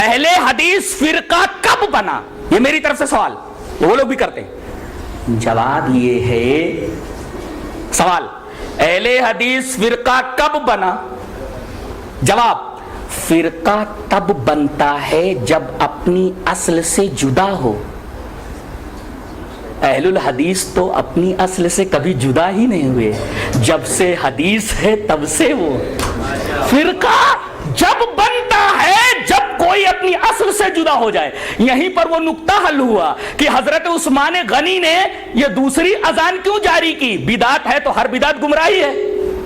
اہل حدیث فرقہ کب بنا؟ یہ میری طرف سے سوال، وہ لوگ بھی کرتے ہیں. جواب یہ ہے، سوال اہل حدیث فرقہ کب بنا؟ جواب، فرقہ تب بنتا ہے جب اپنی اصل سے جدا ہو. اہل الحدیث تو اپنی اصل سے کبھی جدا ہی نہیں ہوئے، جب سے حدیث ہے تب سے وہ. فرقہ جب بنتا ہے جب کوئی اپنی اصل سے جدا ہو جائے. یہیں پر وہ نقطہ حل ہوا کہ حضرت عثمان غنی نے یہ دوسری اذان کیوں جاری کی؟ بدعت ہے تو ہر بدعت گمراہی ہے،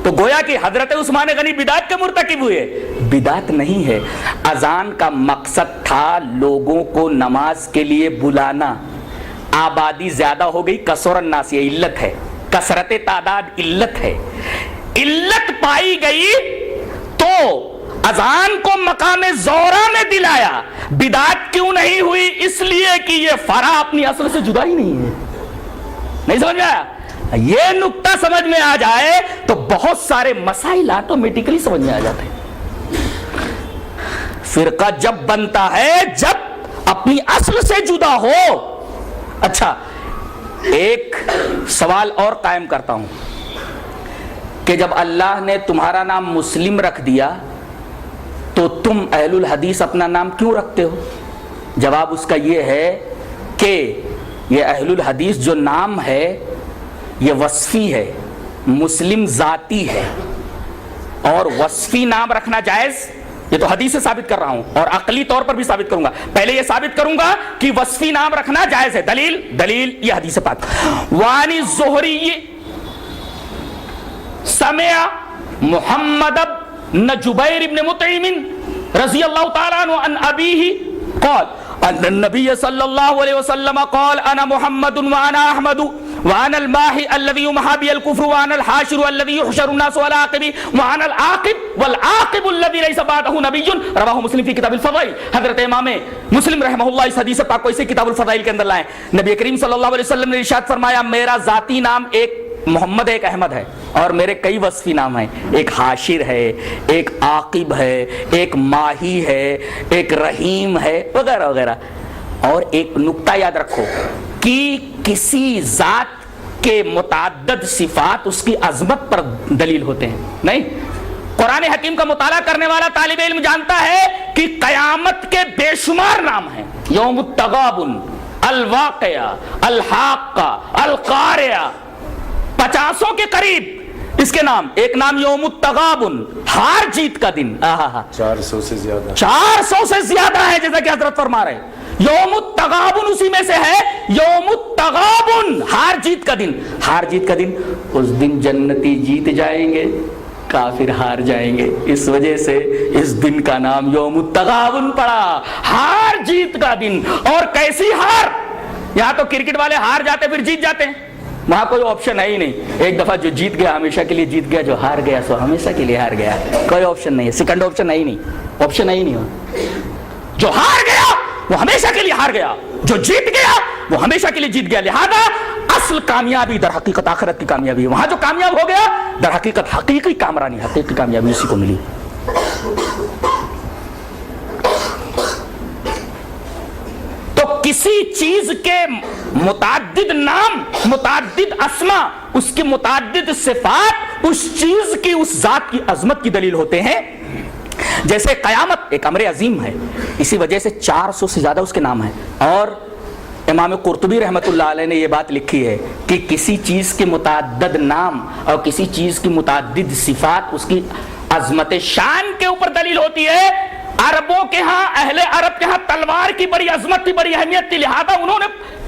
تو گویا کہ حضرت عثمان غنی بدعت کے مرتکب ہوئے. بدعت نہیں ہے، اذان کا مقصد تھا لوگوں کو نماز کے لیے بلانا. آبادی زیادہ ہو گئی، کثر الناس، یہ علت ہے، کثرت تعداد علت ہے. علت پائی گئی تو اذان کو مقام زورا میں دلایا. بدعت کیوں نہیں ہوئی؟ اس لیے کہ یہ فرع اپنی اصل سے جدا ہی نہیں ہے. نہیں سمجھ میں آیا؟ یہ نقطہ سمجھ میں آ جائے تو بہت سارے مسائل آٹومیٹکلی سمجھ میں آ جاتے ہیں. فرقہ جب بنتا ہے جب اپنی اصل سے جدا ہو. اچھا، ایک سوال اور قائم کرتا ہوں کہ جب اللہ نے تمہارا نام مسلم رکھ دیا تو تم اہل الحدیث اپنا نام کیوں رکھتے ہو؟ جواب اس کا یہ ہے کہ یہ اہل الحدیث جو نام ہے یہ وصفی ہے، مسلم ذاتی ہے، اور وصفی نام رکھنا جائز. یہ تو حدیث سے ثابت کر رہا ہوں اور عقلی طور پر بھی ثابت کروں گا. پہلے یہ ثابت کروں گا کہ وصفی نام رکھنا جائز ہے. دلیل یہ حدیث پاک. وعن الزہری سمع محمد بن جبیر بن مطعم رضی اللہ تعالیٰ عنہ عن ابیہ قال ان النبی صلی اللہ علیہ وسلم قال انا محمد وانا احمد وانا الماحی الذی یمحی بی الکفر وانا الحاشر الذی یحشر الناس والعاقب وانا العاقب والعاقب الذی لیس بعدہ نبی. رواہ مسلم فی کتاب الفضائل. حضرت امام مسلم رحمہ اللہ اس حدیث پاک کو اسے کتاب الفضائل کے اندر لائیں. نبی کریم صلی اللہ علیہ وسلم نے ارشاد فرمایا میرا ذاتی نام ایک محمد ایک احمد ہے اور میرے کئی وصفی نام ہیں. ایک حاشر ہے، ایک عاقب ہے، ایک ماہی ہے، ایک رحیم ہے، وغیرہ وغیرہ. اور ایک نقطہ یاد رکھو کہ کسی ذات کے متعدد صفات اس کی عظمت پر دلیل ہوتے ہیں. نہیں، قرآن حکیم کا مطالعہ کرنے والا طالب علم جانتا ہے کہ قیامت کے بے شمار نام ہیں. یوم التغابن، الواقعہ، الحاقہ، القارعہ، 50 کے قریب اس کے نام. ایک نام یوم التغابن، ہار جیت کا دن. 400 سے زیادہ، 400 سے زیادہ ہے جیسا کہ حضرت فرما رہے ہیں. یوم التغابن اسی میں سے ہے. یوم التغابن، ہار جیت کا دن. ہار جیت کا دن، اس دن جنتی جیت جائیں گے، کافر ہار جائیں گے. اس وجہ سے اس دن کا نام یوم التغابن پڑا، ہار جیت کا دن. اور کیسی ہار؟ یہاں تو کرکٹ والے ہار جاتے پھر جیت جاتے ہیں، وہاں کوئی آپشن ہے ہی نہیں. ایک دفعہ جو جیت گیا ہمیشہ کے لیے جیت گیا، جو ہار گیا سو ہمیشہ کے لیے ہار گیا. کوئی آپشن نہیں ہے، سیکنڈ آپشن ہے ہی نہیں، آپشن ہے ہی نہیں. جو ہار گیا وہ ہمیشہ کے لیے ہار گیا، جو جیت گیا وہ ہمیشہ کے لیے جیت گیا. لہذا اصل کامیابی در حقیقت آخرت کی کامیابی ہے. وہاں جو کامیاب ہو گیا در حقیقت حقیقی کامرانی، حقیقی کامیابی اسی کو ملی. تو کسی چیز کے متعدد نام، متعدد اسما، اس کی متعدد صفات اس چیز کی، اس ذات کی عظمت کی دلیل ہوتے ہیں. جیسے قیامت ایک امر عظیم ہے، اسی وجہ سے 400 سے زیادہ اس کے نام ہیں. اور امام قرطبی رحمۃ اللہ علیہ نے یہ بات لکھی ہے کہ کسی چیز کے متعدد نام اور کسی چیز کی متعدد صفات اس کی عظمت شان کے اوپر دلیل ہوتی ہے. عربوں کے ہاں، اہل عرب کے ہاں تلوار کی بڑی عظمت تھی، بڑی اہمیت تھی. لہذا انہوں نے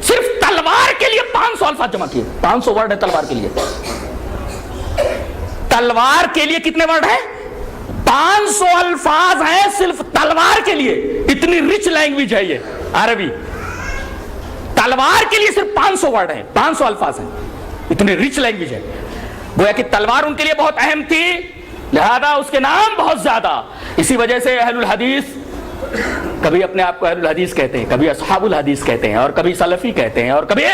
صرف تلوار کے لیے 500 الفاظ جمع کیے. 500 ورڈ ہے تلوار کے لیے. تلوار کے لیے کتنے ورڈ ہیں؟ 500 الفاظ ہیں صرف تلوار کے لیے. اتنی رچ لینگویج ہے یہ عربی. تلوار کے لیے صرف 500 ورڈ ہیں، 500 الفاظ ہیں. اتنی رچ لینگویج ہے. گویا کہ تلوار ان کے لیے بہت اہم تھی، لہذا اس کے نام بہت زیادہ. اسی وجہ سے اہل الحدیث کبھی اپنے آپ کو اہل الحدیث کہتے ہیں، کبھی اصحاب الحدیث کہتے ہیں، اور کبھی سلفی کہتے ہیں، اور کبھی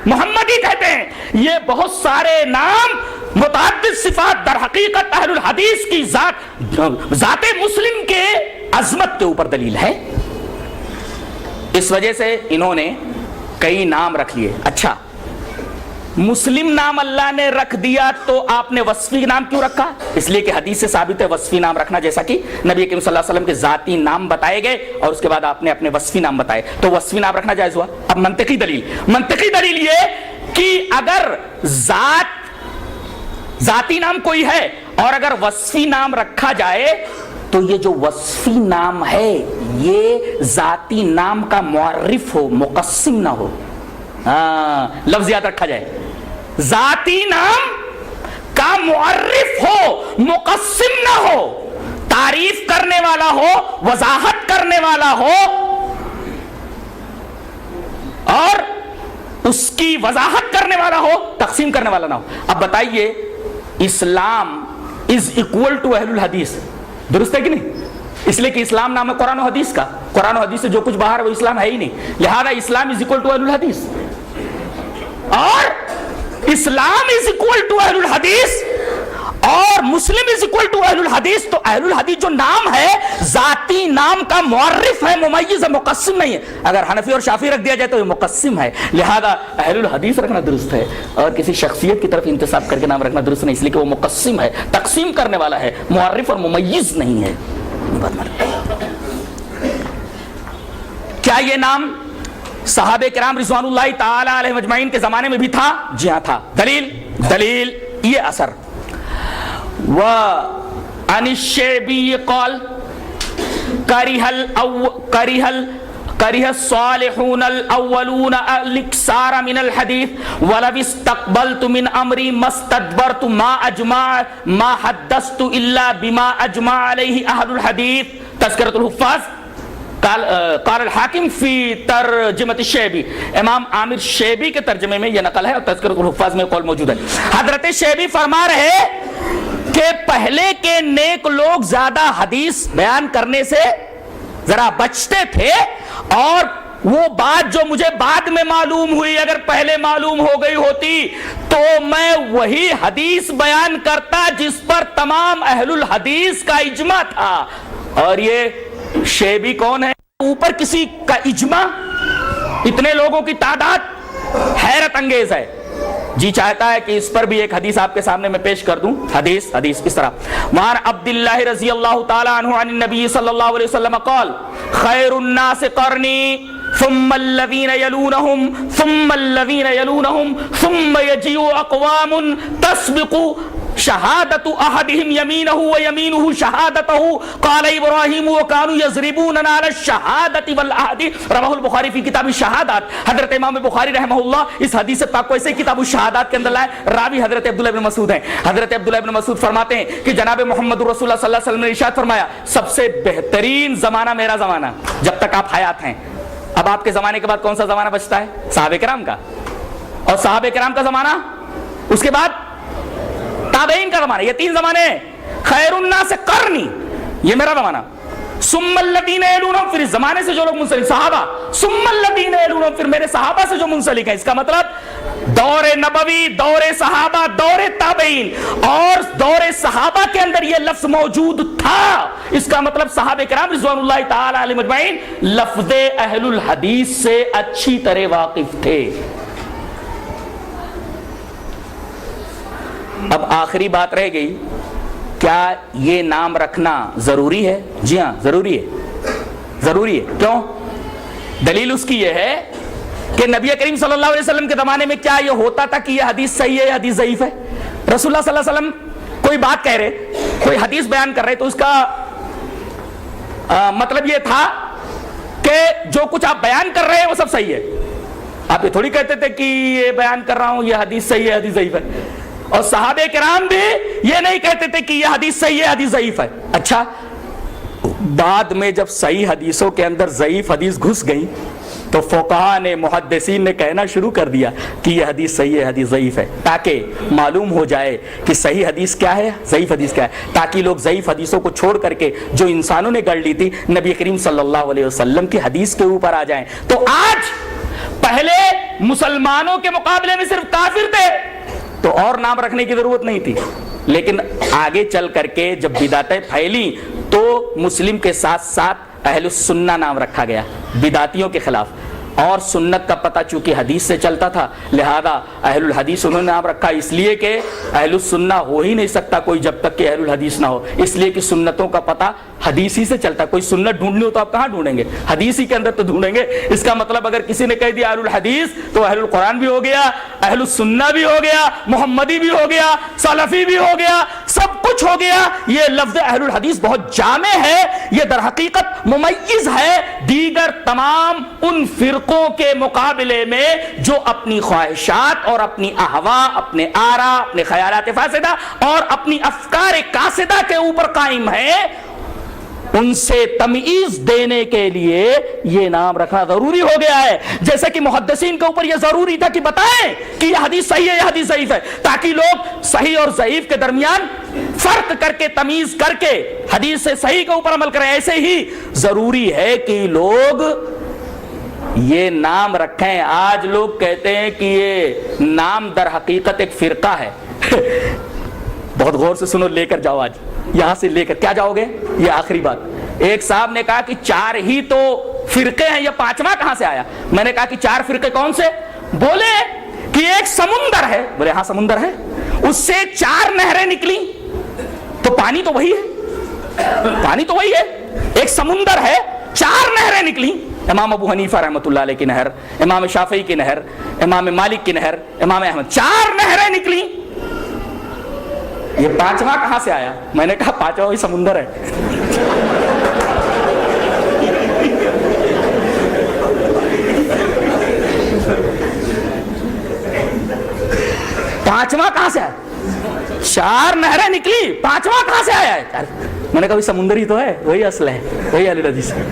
محمدی کہتے ہیں. یہ بہت سارے نام، متعدد صفات در حقیقت اہل الحدیث کی ذات مسلم کے عظمت کے اوپر دلیل ہے. اس وجہ سے انہوں نے کئی نام رکھ لیے. اچھا مسلم نام اللہ نے رکھ دیا تو آپ نے وصفی نام کیوں رکھا؟ اس لیے کہ حدیث سے ثابت ہے وصفی نام رکھنا، جیسا کہ نبی کریم صلی اللہ علیہ وسلم کے ذاتی نام بتائے گئے اور اس کے بعد آپ نے اپنے وصفی نام بتائے، تو وصفی نام رکھنا جائز ہوا. اب منطقی دلیل یہ کہ اگر ذاتی نام کوئی ہے اور اگر وصفی نام رکھا جائے تو یہ جو وصفی نام ہے یہ ذاتی نام کا معرف ہو، مقسم نہ ہو. لفظ یاد رکھا جائے، ذاتی نام کا معرف ہو، مقسم نہ ہو، تعریف کرنے والا ہو، وضاحت کرنے والا ہو اور اس کی وضاحت کرنے والا ہو، تقسیم کرنے والا نہ ہو. اب بتائیے اسلام از اکول ٹو اہل الحدیث، درست ہے کہ نہیں؟ اس لیے کہ اسلام نام ہے قرآن و حدیث کا، قرآن و حدیث سے جو کچھ باہر ہے وہ اسلام ہے ہی نہیں، لہذا اسلام از اکول ٹو اہل الحدیث. اور اسلام از اکول ٹو اہل الحدیث اور مسلم از اکول ٹو اہل الحدیث، تو اہل الحدیث جو نام ہے ذاتی نام کا معرف ہے، ممیز ہے، مقسم نہیں ہے. اگر حنفی اور شافعی رکھ دیا جائے تو یہ مقسم ہے، لہذا اہل الحدیث رکھنا درست ہے اور کسی شخصیت کی طرف انتساب کر کے نام رکھنا درست نہیں، اس لیے کہ وہ مقسم ہے، تقسیم کرنے والا ہے، معرف اور ممیز نہیں ہے. کیا یہ نام صحابہ کرام رضوان اللہ تعالی علیہم اجمعین کے زمانے میں بھی تھا؟ جی ہاں تھا. دلیل یہ اثر وعن الشعبی قال کرہ الصالحون الاولون الاکثار من الحدیث ولو استقبلت من امری ما استدبرت ما حدثت الا بما اجمع علیہ اہل الحدیث. تذکرۃ الحفاظ قال الحاکم فی ترجمۃ الشیبی، امام عامر شیبی کے ترجمے میں یہ نقل ہے اور تذکرۃ الحفاظ میں قول موجود ہے. حضرت شیبی فرما رہے کہ پہلے کے نیک لوگ زیادہ حدیث بیان کرنے سے ذرا بچتے تھے اور وہ بات جو مجھے بعد میں معلوم ہوئی اگر پہلے معلوم ہو گئی ہوتی تو میں وہی حدیث بیان کرتا جس پر تمام اہل الحدیث کا اجماع تھا. اور یہ شیبی کون ہے؟ اوپر کسی کا اجماع، اتنے لوگوں کی تعداد حیرت انگیز ہے. جی چاہتا ہے کہ اس پر بھی ایک حدیث آپ کے سامنے میں پیش کر دوں. حدیث اس طرح وعن عبداللہ رضی اللہ تعالی عنہ عن النبی صلی اللہ علیہ وسلم قال خیر الناس قرنی ثم الذین یلونہم ثم الذین یلونہم ثم یجیء اقوام تسبق شہادت احدہم یمینہ ویمینہ شہادتہ قال ابراہیم وکانوا یضربوننا علی الشہادت والعہد. رواہ البخاری فی کتاب الشہادات. حضرت امام بخاری رحمہ اللہ اس حدیث پاک کو ایسے کتاب الشہادات کے اندر لائے. راوی حضرت عبداللہ بن مسعود ہیں. حضرت عبداللہ بن مسعود فرماتے ہیں کہ جناب محمد رسول اللہ صلی اللہ علیہ وسلم نے ارشاد فرمایا سب سے بہترین زمانہ میرا زمانہ جب تک آپ حیات ہیں. اب آپ کے زمانے کے بعد کون سا زمانہ بچتا ہے؟ صحابہ کرام کا. اور صحابہ کرام کا زمانہ، اس کے بعد تابعین کا زمانہ. یہ تین زمانے ہیں. خیر الناس قرنی یہ میرا زمانہ، ثم الذین یلونہم پھر اس زمانے سے جو لوگ منسلک صحابہ، ثم الذین یلونہم پھر میرے صحابہ سے جو منسلک ہیں. اس کا مطلب دور نبوی، دور صحابہ، دور تابعین اور دور صحابہ کے اندر یہ لفظ موجود تھا. اس کا مطلب صحابہ کرام رضوان اللہ تعالی علیہم اجمعین لفظ اہل الحدیث سے اچھی طرح واقف تھے. اب آخری بات رہ گئی، کیا یہ نام رکھنا ضروری ہے؟ جی ہاں ضروری ہے. کیوں؟ دلیل اس کی یہ ہے کہ نبی کریم صلی اللہ علیہ وسلم کے زمانے میں کیا یہ ہوتا تھا کہ یہ حدیث صحیح ہے یا حدیث ضعیف ہے؟ رسول اللہ صلی اللہ علیہ وسلم کوئی بات کہہ رہے، کوئی حدیث بیان کر رہے تو اس کا مطلب یہ تھا کہ جو کچھ آپ بیان کر رہے ہیں وہ سب صحیح ہے. آپ یہ تھوڑی کہتے تھے کہ یہ بیان کر رہا ہوں یہ حدیث صحیح ہے حدیث ضعیف ہے. اور صحابہ کرام بھی یہ نہیں کہتے تھے کہ یہ حدیث صحیح ہے حدیث ضعیف ہے. اچھا بعد میں جب صحیح حدیثوں کے اندر ضعیف حدیث گھس گئی تو فقہاء نے، محدثین نے کہنا شروع کر دیا کہ یہ حدیث صحیح ہے حدیث ضعیف ہے، تاکہ معلوم ہو جائے کہ صحیح حدیث کیا ہے ضعیف حدیث کیا ہے، تاکہ لوگ ضعیف حدیثوں کو چھوڑ کر کے جو انسانوں نے گڑھ لی تھی نبی کریم صلی اللہ علیہ وسلم کی حدیث کے اوپر آ جائیں. تو آج پہلے مسلمانوں کے مقابلے میں صرف کافر تھے تو اور نام رکھنے کی ضرورت نہیں تھی، لیکن آگے چل کر کے جب بدعتیں پھیلی تو مسلم کے ساتھ ساتھ اہل السنہ نام رکھا گیا بدعتیوں کے خلاف، اور سنت کا پتہ چونکہ حدیث سے چلتا تھا لہذا اہل الحدیث انہوں نے نام رکھا، اس لیے کہ اہل السنہ ہو ہی نہیں سکتا کوئی جب تک کہ اہل الحدیث نہ ہو، اس لیے کہ سنتوں کا پتہ حدیث ہی سے چلتا، کوئی سنت ڈھونڈنی ہو تو آپ کہاں ڈھونڈیں گے؟ حدیث ہی کے اندر تو ڈھونڈیں گے۔ اس کا مطلب اگر کسی نے کہہ دیا اہل الحدیث تو اہل القرآن بھی ہو گیا، اہل السنہ بھی ہو گیا، محمدی بھی ہو گیا، سلفی بھی ہو گیا، سب کچھ ہو گیا۔ یہ لفظ اہل الحدیث بہت جامع ہے، یہ در حقیقت ممیز ہے دیگر تمام ان فرقوں کے مقابلے میں جو اپنی خواہشات اور اپنی اہوا، اپنے آرا، اپنے خیالات فاسدہ اور اپنی افکار کاسدہ کے اوپر قائم ہے۔ ان سے تمیز دینے کے لیے یہ نام رکھنا ضروری ہو گیا ہے، جیسے کہ محدثین کے اوپر یہ ضروری تھا کہ بتائیں کہ یہ حدیث صحیح ہے یہ حدیث ضعیف ہے، تاکہ لوگ صحیح اور ضعیف کے درمیان فرق کر کے تمیز کر کے حدیث سے صحیح کے اوپر عمل کریں۔ ایسے ہی ضروری ہے کہ لوگ یہ نام رکھیں۔ آج لوگ کہتے ہیں کہ یہ نام در حقیقت ایک فرقہ ہے۔ بہت غور سے سنو، لے کر جاؤ، آج یہاں سے لے کر کیا جاؤ گے؟ یہ آخری بات۔ ایک صاحب نے کہا کہ 4 ہی تو فرقے ہیں، یہ 5واں کہاں سے آیا؟ میں نے کہا کہ 4 فرقے کون سے؟ بولے کہ ایک سمندر ہے۔ بولے ہاں سمندر ہے، اس سے 4 نہریں نکلی تو پانی تو وہی ہے، پانی تو وہی ہے۔ ایک سمندر ہے، 4 نہریں نکلی، امام ابو حنیفہ رحمۃ اللہ علیہ کی نہر، امام شافعی کی نہر، امام مالک کی نہر، امام احمد، 4 نہریں نکلی، یہ 5واں کہاں سے آیا؟ میں نے کہا 5واں وہی سمندر ہے۔ پانچواں کہاں سے آیا؟ 4 نہریں نکلی، 5واں کہاں سے آیا ہے؟ میں نے کہا سمندر ہی تو ہے، وہی اصل ہے، وہی اہل الحدیث ہے۔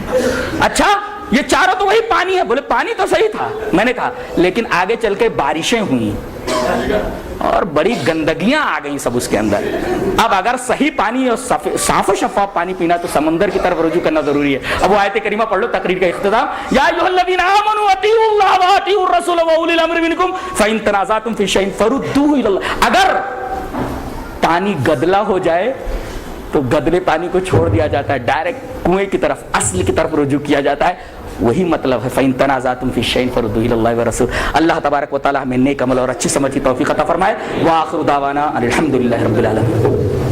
اچھا یہ چاروں تو وہی پانی ہے۔ بولے پانی تو صحیح تھا۔ میں نے کہا لیکن آگے چل کے بارشیں ہوئیں اور بڑی گندگیاں آ گئیں سب اس کے اندر۔ اب اگر صحیح پانی اور صاف و شفاف پانی پینا تو سمندر کی طرف رجوع کرنا ضروری ہے۔ اب وہ آیت کریمہ پڑھ لو، تقریر کا اختتام، یا ایھا الذین آمنوا اطیعوا اللہ واطیعوا الرسول واولی الامر منکم فإن تنازعتم فی شیء فردوہ الی اللہ۔ اگر پانی گدلا ہو جائے تو گدلے پانی کو چھوڑ دیا جاتا ہے، ڈائریکٹ کنویں کی طرف، اصل کی طرف رجوع کیا جاتا ہے۔ وہی مطلب ہے فَإِن تَنَازَعْتُمْ فِي شَيْءٍ فَرُدُّوهُ إِلَى اللَّهِ وَالرَّسُولِ۔ اللہ تبارک و تعالی ہمیں نیک عمل اور اچھی سمجھ کی توفیق عطا فرمائے۔ وآخر دعوانا الحمد للہ رب العالمین۔